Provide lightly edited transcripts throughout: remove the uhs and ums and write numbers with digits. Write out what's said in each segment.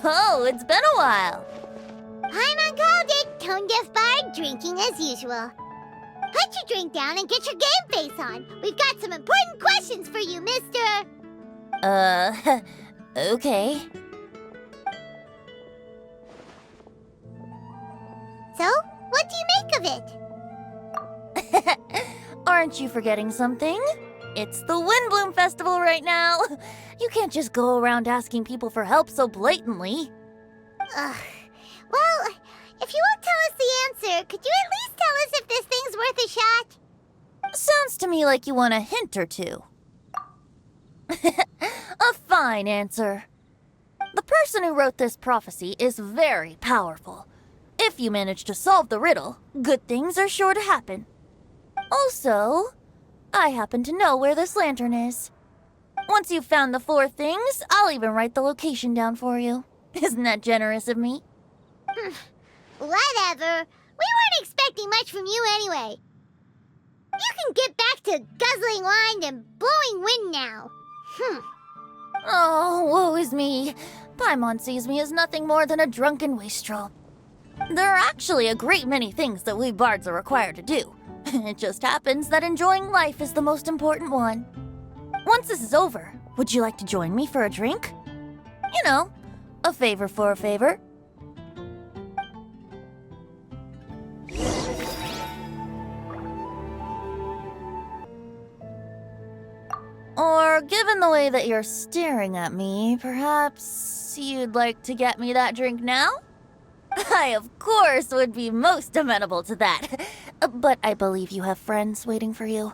Oh, it's been a while. Paimon called it, tone-deaf bard, drinking as usual. Put your drink down and get your game face on. We've got some important questions for you, mister. Okay. So, what do you make of it? Aren't you forgetting something? It's the Windblume Festival right now. You can't just go around asking people for help so blatantly. Ugh. Well, if you won't tell us the answer, could you at least tell us if this thing's worth a shot? Sounds to me like you want a hint or two. A fine answer. The person who wrote this prophecy is very powerful. If you manage to solve the riddle, good things are sure to happen. Also, I happen to know where this lantern is. Once you've found the 4 things, I'll even write the location down for you. Isn't that generous of me? Whatever. We weren't expecting much from you anyway. You can get back to guzzling wine and blowing wind now. Oh, woe is me. Paimon sees me as nothing more than a drunken wastrel. There are actually a great many things that we bards are required to do. It just happens that enjoying life is the most important one. Once this is over, would you like to join me for a drink? You know, a favor for a favor. Or, given the way that you're staring at me, perhaps you'd like to get me that drink now? I, of course, would be most amenable to that. But I believe you have friends waiting for you.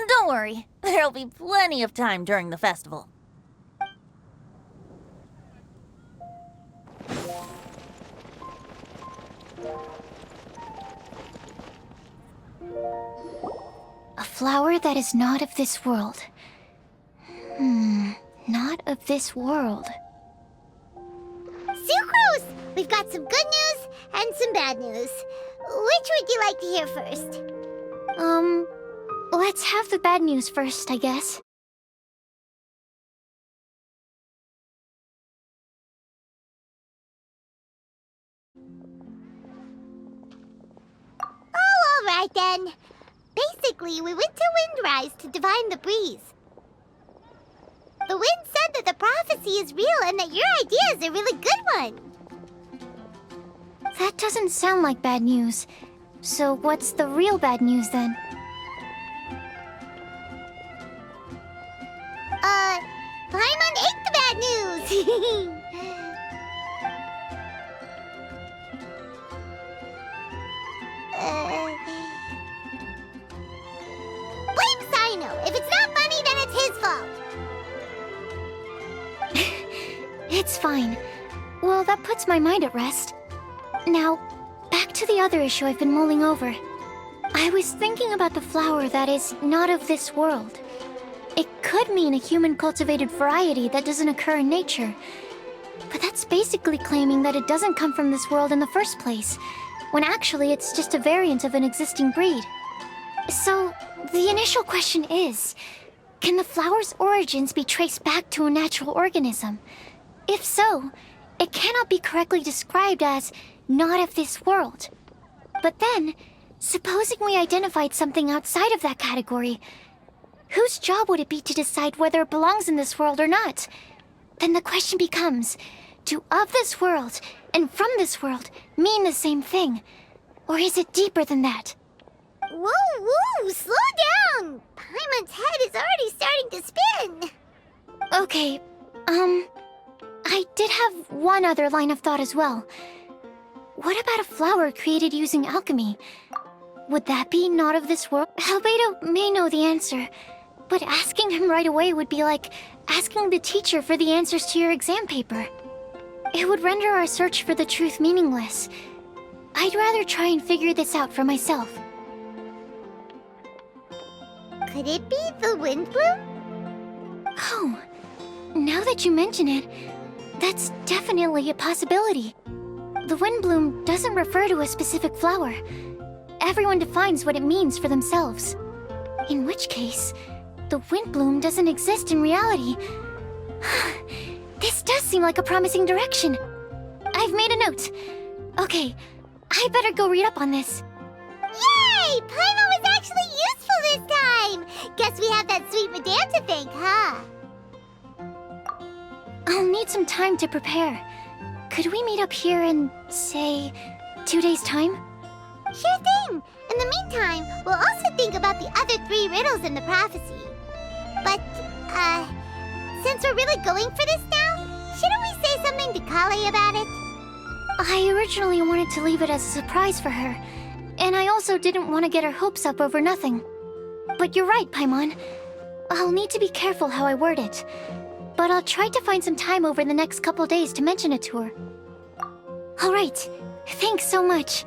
Don't worry, there'll be plenty of time during the festival. A flower that is not of this world. Not of this world. Sucrose! We've got some good news and some bad news. Which would you like to hear first? Let's have the bad news first, I guess. Oh, all right then. Basically, we went to Windrise to divine the breeze. The wind said that the prophecy is real and that your idea is a really good one. That doesn't sound like bad news. So what's the real bad news then? Paimon ate the bad news! Blame Sino. If it's not funny, then it's his fault. It's fine. Well, that puts my mind at rest. Now, back to the other issue I've been mulling over. I was thinking about the flower that is not of this world. It could mean a human-cultivated variety that doesn't occur in nature. But that's basically claiming that it doesn't come from this world in the first place, when actually it's just a variant of an existing breed. So, the initial question is, can the flower's origins be traced back to a natural organism? If so, it cannot be correctly described as not of this world. But then, supposing we identified something outside of that category, whose job would it be to decide whether it belongs in this world or not? Then the question becomes, do of this world and from this world mean the same thing? Or is it deeper than that? Whoa, slow down! Paimon's head is already starting to spin. Okay, I did have one other line of thought as well. What about a flower created using alchemy? Would that be not of this world? Albedo may know the answer, but asking him right away would be like asking the teacher for the answers to your exam paper. It would render our search for the truth meaningless. I'd rather try and figure this out for myself. Could it be the Windblume? Oh, now that you mention it, that's definitely a possibility. The Windblume doesn't refer to a specific flower. Everyone defines what it means for themselves. In which case, the Windblume doesn't exist in reality. This does seem like a promising direction. I've made a note. Okay, I better go read up on this. Yay! Paimon was actually useful this time! Guess we have that sweet madame to thank, huh? I'll need some time to prepare. Could we meet up here in, say, 2 days' time? Sure thing! In the meantime, we'll also think about the other 3 riddles in the prophecy. But, since we're really going for this now, shouldn't we say something to Kale about it? I originally wanted to leave it as a surprise for her, and I also didn't want to get her hopes up over nothing. But you're right, Paimon. I'll need to be careful how I word it. But I'll try to find some time over the next couple days to mention it to her. Alright, thanks so much.